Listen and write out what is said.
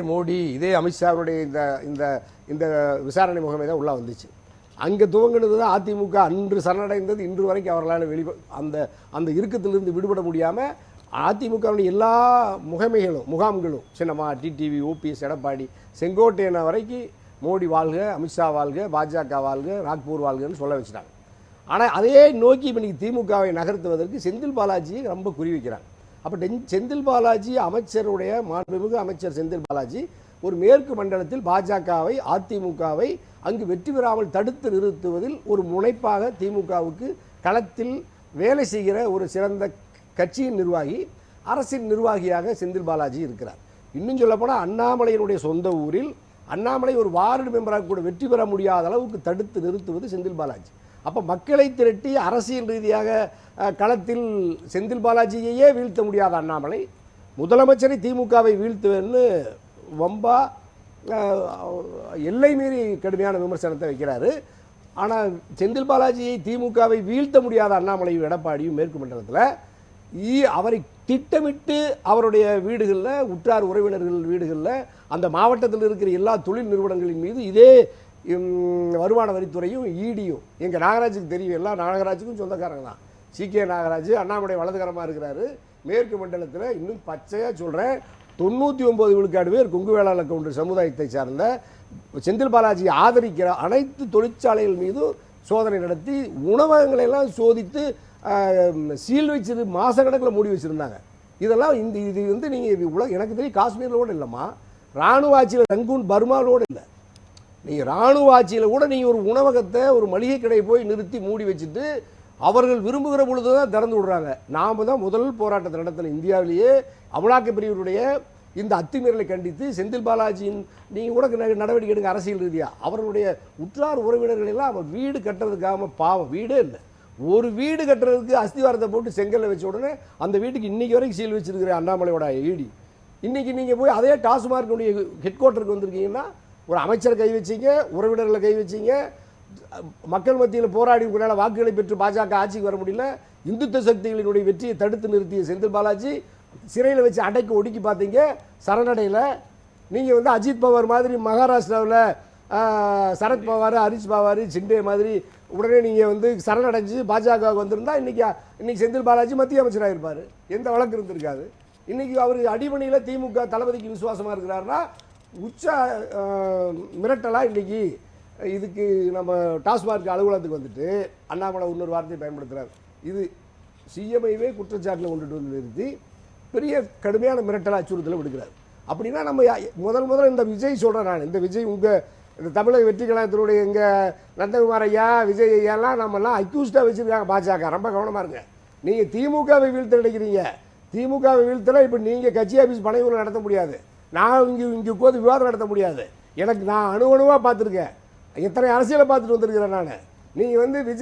மோடி இதே அமித்ஷாவுடைய இந்த இந்த இந்த விசாரணை முகமை தான் உள்ள வந்துச்சு. அங்கே துவங்கினது தான் அதிமுக அன்று சரணடைந்தது. இன்று வரைக்கும் அவர்களால் அந்த அந்த இறுக்கத்திலிருந்து விடுபட முடியாமல் அதிமுகவுடைய எல்லா முகாம்களும் சின்னம்மா, டிடிவி, ஓபிஎஸ், எடப்பாடி, செங்கோட்டையனை வரைக்கும் மோடி வாழ்க, அமித்ஷா வாழ்க, பாஜக வாழ்க, நாக்பூர் வாழ்கன்னு சொல்ல வச்சுட்டாங்க. ஆனால் அதே நோக்கி இப்போ இன்னைக்கு திமுகவை நகர்த்துவதற்கு செந்தில் பாலாஜியை ரொம்ப குறி வைக்கிறாங்க. அப்போ செந்தில் பாலாஜி அமைச்சருடைய மாண்புமிகு அமைச்சர் செந்தில் பாலாஜி ஒரு மேற்கு மண்டலத்தில் பாஜகவை, அதிமுகவை அங்கு வெற்றி பெறாமல் தடுத்து நிறுத்துவதில் ஒரு முனைப்பாக திமுகவுக்கு களத்தில் வேலை செய்கிற ஒரு சிறந்த கட்சியின் நிர்வாகி, அரசின் நிர்வாகியாக செந்தில் பாலாஜி இருக்கிறார். இன்னும் சொல்லப்போனால் அண்ணாமலையினுடைய சொந்த ஊரில் அண்ணாமலை ஒரு வார்டு மெம்பராக கூட வெற்றி பெற முடியாத அளவுக்கு தடுத்து நிறுத்துவது செந்தில் பாலாஜி. அப்போ மக்களை திரட்டி அரசியல் ரீதியாக களத்தில் செந்தில் பாலாஜியையே வீழ்த்த முடியாத அண்ணாமலை முதலமைச்சரை திமுகவை வீழ்த்துவேன்னு வம்பா எல்லை மீறி கடுமையான விமர்சனத்தை வைக்கிறாரு. ஆனால் செந்தில் பாலாஜியை திமுகவை வீழ்த்த முடியாத அண்ணாமலையும் எடப்பாடியும் மேற்கு மண்டலத்தில் அவரை திட்டமிட்டு அவருடைய வீடுகளில், உற்றார் உறவினர்கள் வீடுகளில், அந்த மாவட்டத்தில் இருக்கிற எல்லா தொழில் நிறுவனங்களின் மீது இதே வருமான வரித்துறையும் ஈடியும் எங்கள் நாகராஜுக்கு தெரியும். எல்லா நாகராஜுக்கும் சொந்தக்காரங்க தான். சி.கே. நாகராஜ் அண்ணாமலை வலதுகரமாக இருக்கிறாரு. மேற்கு மண்டலத்தில் இன்னும் பச்சையாக சொல்கிறேன், 99 விழுக்காடு பேர் கொங்கு வேளாளர் கவுண்டர் சமுதாயத்தை சார்ந்த செந்தில் பாலாஜியை ஆதரிக்கிற அனைத்து தொழிற்சாலைகள் மீது சோதனை நடத்தி உணவகங்களை எல்லாம் சோதித்து சீல் வச்சு மாதக்கணக்கில் மூடி வச்சுருந்தாங்க. இதெல்லாம் இது வந்து நீங்கள் எனக்கு தெரியும் காஷ்மீரில் இல்லைம்மா, இராணுவ ஆட்சியில் ரங்கூன் பர்மாவோடு இல்லை, நீங்கள் இராணுவ ஆட்சியில் கூட நீங்கள் ஒரு உணவகத்தை, ஒரு மளிகை கடையை போய் நிறுத்தி மூடி வச்சுட்டு அவர்கள் விரும்புகிற பொழுது தான் திறந்து விடுறாங்க. நாம் தான் முதல் போராட்டத்தை நடத்தின இந்தியாவிலேயே அமலாக்க பிரிவினுடைய இந்த அத்துமீறலை கண்டித்து செந்தில் பாலாஜியின் நீங்கள் கூட நடவடிக்கை எடுங்க அரசியல் ரீதியாக. அவர்களுடைய உற்றார் உறவினர்கள் எல்லாம் அவன் வீடு கட்டுறதுக்காக பாவம் வீடே இல்லை, ஒரு வீடு கட்டுறதுக்கு அஸ்திவாரத்தை போட்டு செங்கல்ல வச்ச உடனே அந்த வீட்டுக்கு இன்னைக்கு வரைக்கும் சீல் வச்சிருக்கிற அண்ணாமலையோட ஈடி. இன்னைக்கு நீங்கள் போய் அதே டாஸ்மார்க்குடைய ஹெட் குவார்ட்டருக்கு வந்திருக்கீங்கன்னா ஒரு அமைச்சரை கை வச்சிங்க, உறவினர்களை கை வச்சிங்க, மக்கள் மத்தியில் போராடி உங்களால் வாக்குகளை பெற்று பாஜக ஆட்சிக்கு வர முடியல, இந்துத்துவ சக்திகளினுடைய வெற்றியை தடுத்து நிறுத்திய செந்தில் பாலாஜி சிறையில் வச்சு அடைக்க ஒடுக்கி பார்த்தீங்க, சரணடையில். நீங்கள் வந்து அஜித் பவார் மாதிரி மகாராஷ்டிராவில் சரத் பவார், ஹரிஷ் பவார், சிண்டே மாதிரி உடனே நீங்கள் வந்து சரணடைஞ்சு பாஜக வந்திருந்தா இன்னைக்கு செந்தில் பாலாஜி மத்திய அமைச்சராக இருப்பார், எந்த வழக்கு இருந்திருக்காது. இன்னைக்கு அவர் அடிமணியில் திமுக தளபதிக்கு விசுவாசமாக இருக்கிறாருன்னா உச்ச மிரட்டலாக இன்னைக்கு இதுக்கு நம்ம டாஸ்மார்க் அலுவலகத்துக்கு வந்துட்டு அண்ணாமலை இன்னொரு வார்த்தையை பயன்படுத்துகிறார். இது சிஎம்ஐவே குற்றச்சாட்டில் கொண்டுட்டு வந்து நிறுத்தி பெரிய கடுமையான மிரட்டல் அச்சுறுத்தலை விடுக்கிறார். அப்படின்னா நம்ம முதல்ல இந்த விஜய் சொல்கிறேன் நான், இந்த விஜய் உங்கள் இந்த தமிழக வெற்றி கழகத்தினுடைய எங்கள் நந்தகுமார் ஐயா, விஜய் ஐயாலாம் நம்மலாம் அக்யூஸ்டாக வச்சுருக்காங்க பாஜக. ரொம்ப கவனமாக இருங்க. நீங்கள் திமுகவை வீழ்த்த நினைக்கிறீங்க, திமுகவை வீழ்த்தல இப்போ நீங்கள் கட்சி ஆஃபீஸ் பனையூரில் நடத்த முடியாது, நான் இங்கே உட்காந்து விவாதம் நடத்த முடியாது. எனக்கு நான் அணுவாக பார்த்துருக்கேன், எத்தனை அரசியலை பார்த்துட்டு வந்திருக்கிறேன் நான். நீங்கள் வந்து விஜய்